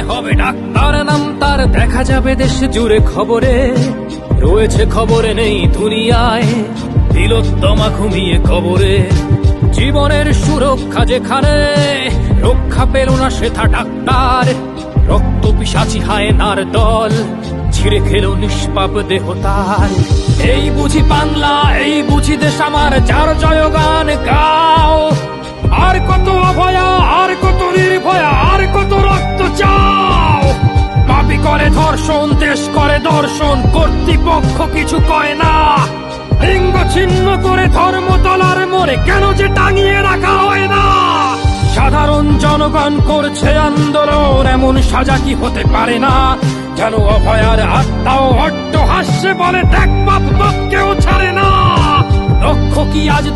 হবে ডাক্তার নাম তার, দেখা যাবে দেশ জুড়ে খবরে, রয়েছে খবরে নেই দুনিয়ায়, তিলোত্তমা ঘুমিয়ে কবরে। জীবনের সুরক্ষা যেখানে, রক্ষা পেল না সেথা ডাক্তার, রক্ত পিশাচি হায়নার দল ছিঁড়ে খেলো নিষ্পাপ দেহ তার। এই বুঝি বাংলা, এই বুঝি দেশ আমার, যার জয়গান গাও। আর কত অভয়া, আর কত নির্ভয়া, আর কত রক্ত চাও। পাপি করে ধর্ষণ, দেশ করে দর্শন, কর্তৃপক্ষ কিছু কয় না। লিঙ্গ ছিন্ন করে ধর্মতলার মোড়ে কেন যে টাঙিয়ে রাখা হয় না। সাধারণ জনগণ করছে আন্দোলন, এমন সাজা কি হতে পারে না। যেন অভয়ার আত্মাও অট্ট হাস্যে বলে, দেখ বাপ বাপ কেউ ছাড়ে না। লক্ষ্য কি আজ